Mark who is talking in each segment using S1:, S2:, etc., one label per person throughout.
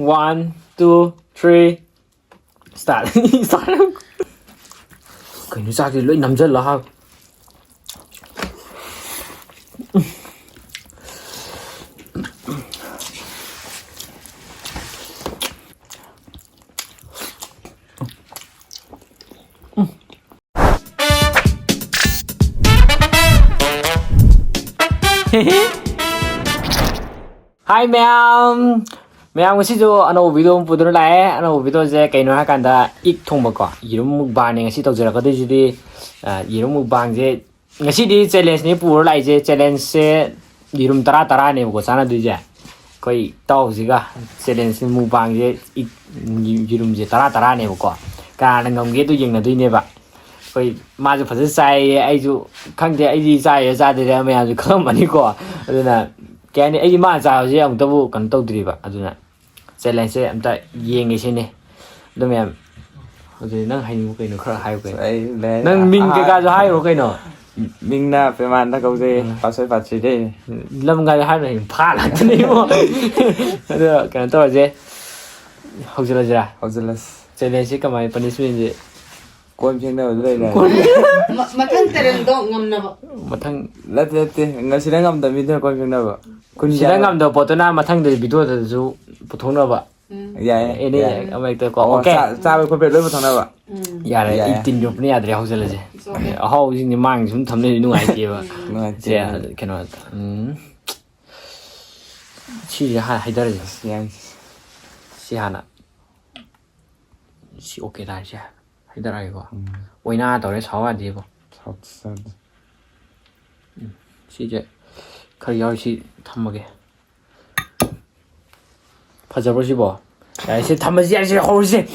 S1: 1, 2, 3 start start cái nó ra thì lưỡi nằm rất là hao Hi Mayam Mayam ngasi jo ano video pudro lae ano video je kaino ha kanda ik thongba ko YERUM mukbang ne ngasi tawjara ka di di YERUM mukbang je ngasi di challenge ni puro lai je challenge se YERUM tara ne ko sana du je koi taw jiga challenge ni mukbang je ik YERUM je tara ne ko ka ngam ge tu yeng na du ne ba koi ma ju phasa sai ai ju khang de ai ji sai ya za de ma ju kham ani ko aduna cái này anh mà sao chứ ông tao cần tao đi vậy, à nè, xe lên xe em tại yên cái xe này, đó mẹ, rồi nó hay một cái nó khá hay cái, nó mình cái cho hay một cái nó,
S2: mình là phải mang ta câu gì, bảo sẽ phát triển đi,
S1: lâm cái hay này phá là cái này mà, đó cái tao là gì, học gì là, xe lên xe cái máy punishment gì,
S2: quân trên đâu đây này,
S3: mà thằng tao đang ngâm nào,
S1: mà thằng,
S2: lát ngay sẽ ngâm tầm video quân trên đâu,
S1: quân sẽ ngâm đâu, bỏ tôi na mà thằng để video thì chú phổ thông đâu vậy.
S2: Dạ,
S1: đây ông ấy tôi có ok.
S2: Sao với con biết lấy một thằng nào vậy?
S1: Dạ đấy, ít tin nhục này để học gì là gì? Học gì mang chúng thầm này nuôi gì vậy? Dạ, cái nó, chỉ là hay đó rồi. Chỉ hana, chỉ ok đấy chứ, hay đó rồi quá. Ôi na, tao đấy sáu à đi không?
S2: sáu.
S1: chỉ chứ, khởi 열시 탐하게. 파져보시 뭐. 야, 이제 탐하지 야지 호르시.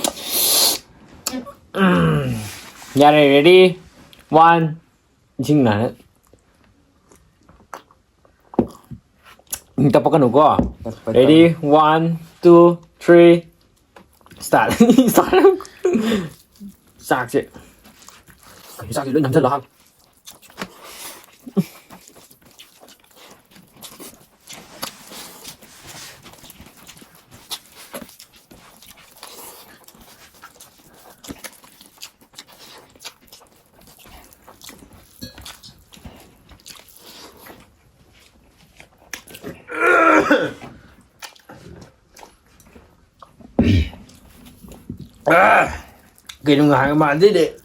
S1: 야, ready? 1. 징나는. Tapos ano ko? Ready? 1, 2, 3 start. Start. Sạc chứ. Sạc thì nó nằm rất là hăng. Cái nó ngại mà đi để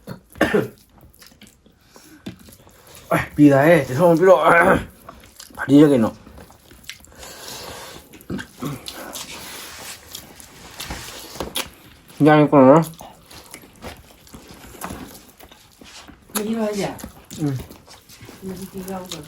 S1: đi đấy thì không biết rồi phải đi ra cái nó nhanh con nó
S3: đi rồi gì à? Mình đi rau rồi.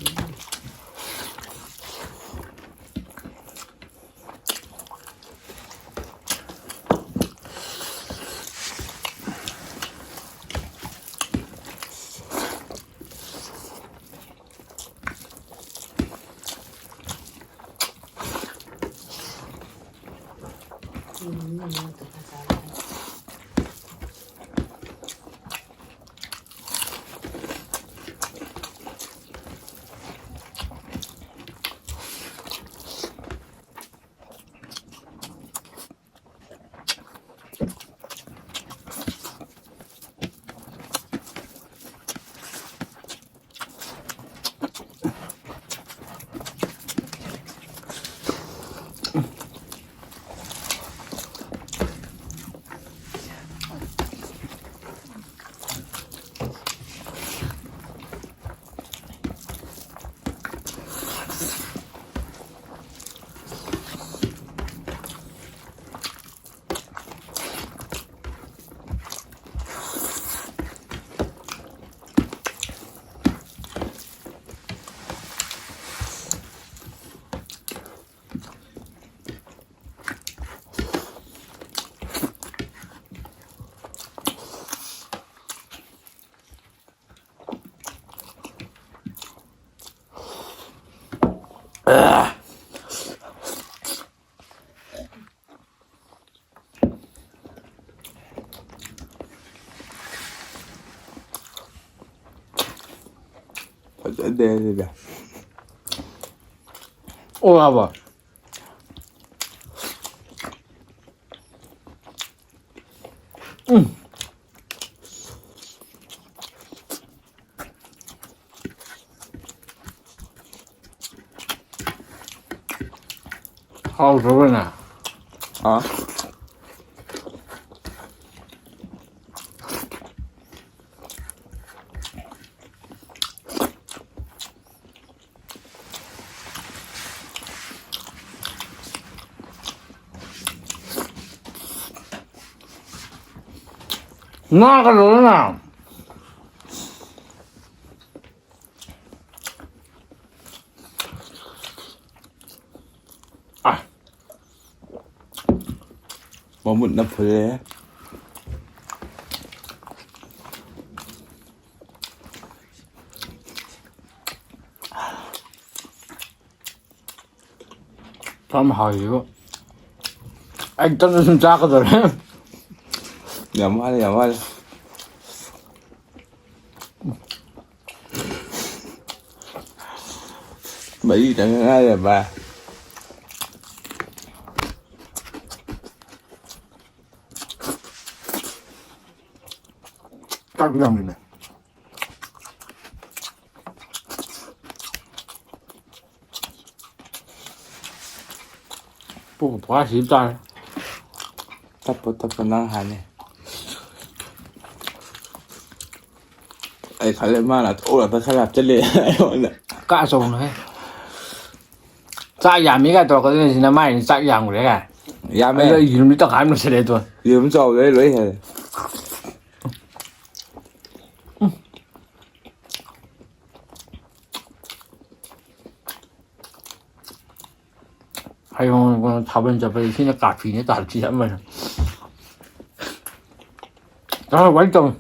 S2: Đây.
S1: 오, 봐봐. 好吃不呢？
S2: 啊，
S1: 那个人呢？啊，
S2: mau mụn đập phế.
S1: 참 하이고. anh真扎个人。
S2: Nhắm hoa đi, nhắm hoa đi. Bởi vì chẳng ai là bà.
S1: 딱 그냥 뭐 맛이 있다.
S2: Tập năng hàn này. Ấy khá lệ mà là ô là ta khá lạp chất lệ.
S1: Cả sông này.炸盐没个多，可是现在买炸盐过来个。
S2: Dạ mẹ.
S1: bây giờ 이름이 딱 알면 쓰래 또.
S2: Dùm dầu đấy lấy hề.
S1: 还有我他们这边现在嘎皮呢，咋几嘛？然后完整。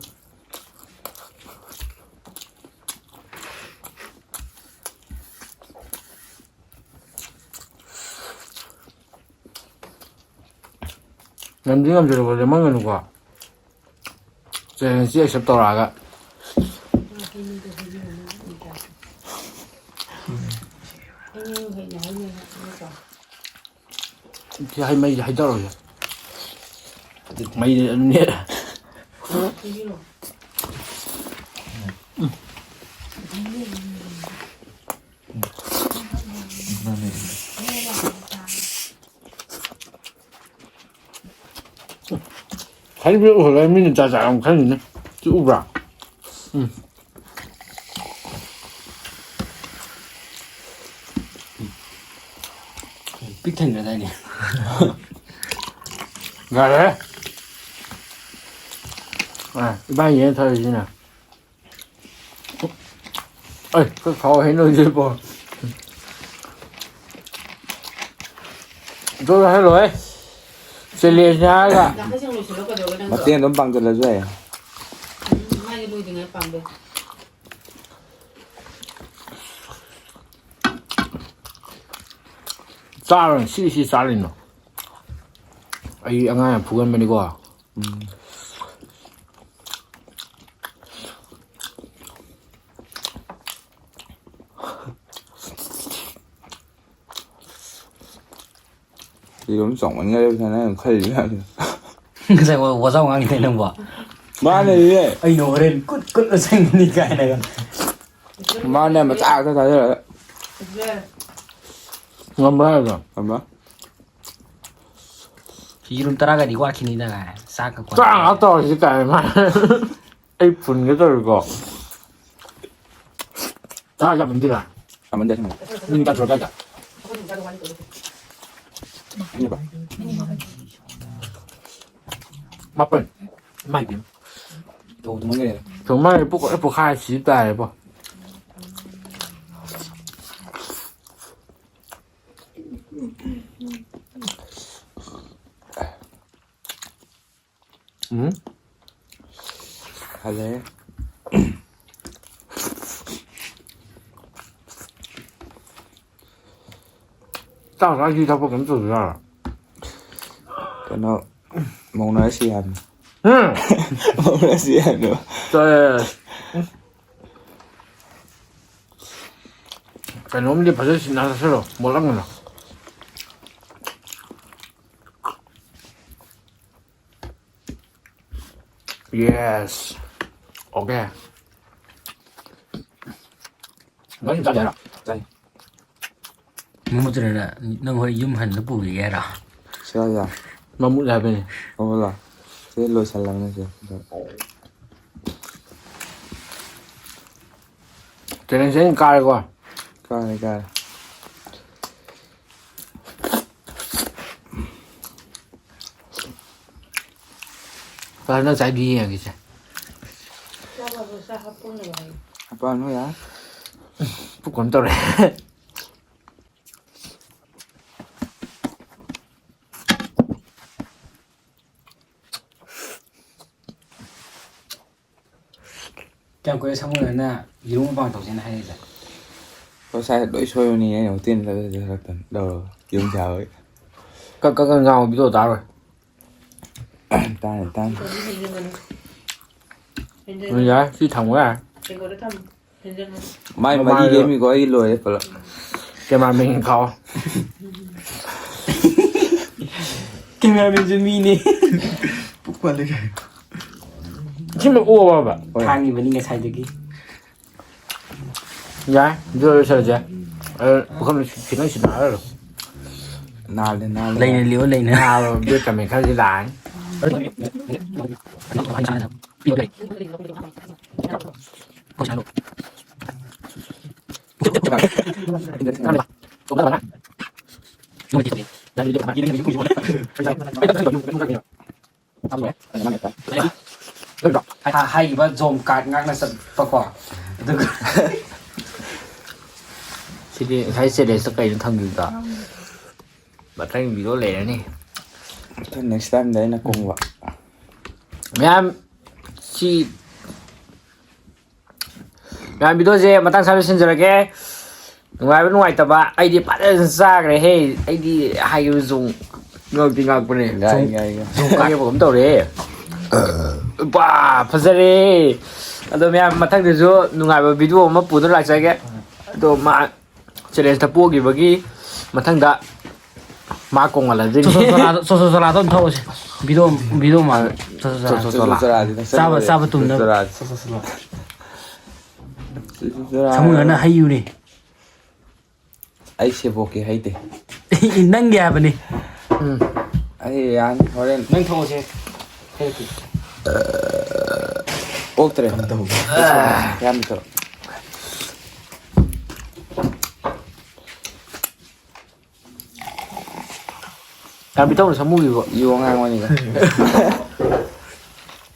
S1: 남중함 저러고 내 먹는 거. 제 진짜 쉽더라가. thì hay mày hay cho rồi. Mày nè. Thấy biết hồi lại mình trả trả không thấy gì nữa, chứ u ra. Biết thành ở đây nè. Gà đấy. À, cái ba gì thôi gì nè. Ơi, cái khó hay nơi gì bò. Tôi hết rồi. Sẽ liền ra cả.
S2: Mà tiền nó bằng thật là dễ.
S1: 쌀은 시시 쌀이노. 이 양아야 부간면이고.
S2: Thì đúng tổng anh nghe thế này khơi ra.
S1: 그래서 뭐 상황이 되는 거.
S2: Má này đi.
S1: 아이 노래는 끝끝 생기니까 내가.
S2: Má này mà tạo ra thấy rồi.
S1: ngon quá rồi.
S2: Mà
S3: 이름 따라가지고 아키니다가 싸가
S1: 짱 아까 어디가 막. 이 분게 들고. 다 잡으면 되라.
S2: à mình đây thôi.
S1: 그러니까 저가자.
S2: Như vậy.
S1: 맛볼. 맛이.
S2: Đồ nó nghe.
S1: 정말 예쁘고 하이 진짜 예뻐. 응?
S2: Hay
S1: 딱 사실 잡고 괜찮아.
S2: cái nó màu nó xiên.
S1: 응.
S2: Màu nó xiên nữa.
S1: 저 그놈들이 버섯이 나서 서로 몰랐구나. Yes. Okay. Nói gì vậy?
S2: Đây.
S3: Muốn một chỗ này là nông hội yum hành nó bùi ghê rồi.
S2: Sao vậy?
S1: Mà muốn làm gì?
S2: Không là. Thế lôi xà lăng này chưa?
S1: Cho nên sẽ cay quá.
S2: Cay.
S1: Và nó giải đi à kìa.
S2: Apa anu ya?
S1: Phúc còn tao đấy.
S3: Trong cái xong rồi là YERUM bằng tổ trên hay rồi.
S2: Có sai đổi sôi này đầu tiên là đầu dùng chào ấy.
S1: Các ngào bị tao rồi.
S2: Tan.
S1: Bây giờ phi thòng quá à.
S2: Mai mà đi game thì có ý lùi đấy phải không?
S1: Cái mà mình khó.
S3: Camera mình zoom in đi. Bút qua đây.
S1: Chứ mà ua bà.
S3: Thang gì vẫn nghe sai được kì.
S1: Dạ, rồi sao chứ? Không chỉ nói chuyện nào rồi.
S2: Nào lên.
S3: Lấy này liễu lấy nữa.
S1: Nào biết cả mình khác gì lại. Hay ba zoom card ngang là sập quả. Thì thấy sẽ để sắp cây thằng gì cả. Bà thấy video lẻ này.
S2: Thế next time đấy là cùng vậy.
S1: Ma'am, si Ma'am videoje matang sabi sinjarage. Ngoài taba ai đi bắt ra cái hey ai đi hay dùng ngọc bên này dùng cái bộ tàu đấy ba phazare ado ma'am matang de jo nungai ba video ma pudo la chage to ma challenge ta po gi bagi matang da ma kong ala jing
S3: so la ton thâu video mà sao tụm nó xong rồi nó hay yêu đi
S2: Ai sẽ vô cái hay thế?
S3: năng gà bên đi
S2: Ai ăn hồi lên
S3: năng thâu chứ
S2: ốc tre làm được
S1: Làm bị tông là sao mùi vậy?
S2: yêu ngang qua này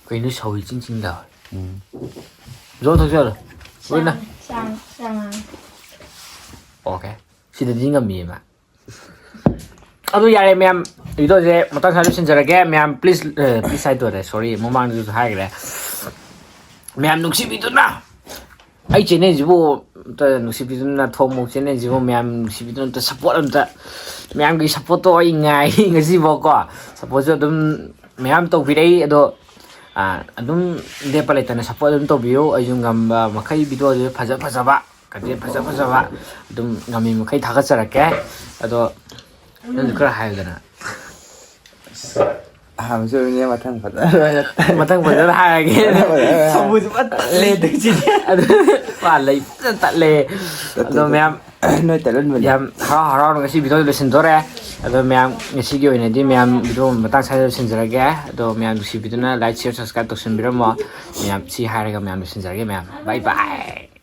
S1: cái nước sôi chính đời rồi thôi chưa rồi bên này
S4: sang
S1: ok xin được những mì mà tôi giờ em ý tôi sẽ một tháng sau xin chào em please sai tuổi này sorry một mang được hai cái này em nục xí bị tôi nào ai trên này chỉ vô tôi nục xí bị tôi là Thokmok trên này chỉ vô em nục xí bị tôi support anh ta em cái support tôi ngay cái gì vô cả support cho tôi em tôi vì đây đó adum Nepal itana support adum to bio ayung ngam makai video je phaja ba kadin phaja ba adum ngami makai thaga charake ado nan kra haydana
S2: hàm rồi nghe mà thằng
S1: matang phaja haage sabu bat le de chi ado pa le ta le ado ma'am
S2: nơi tại lên mình
S1: yam ha ngasi video lesson dore ado ma'am ngasi gi oine di ma'am video matang sai lesson jarage ado ma'am si video na like share subscribe to sin biramo ma'am si haraga ma'am lesson jarage ma'am bye bye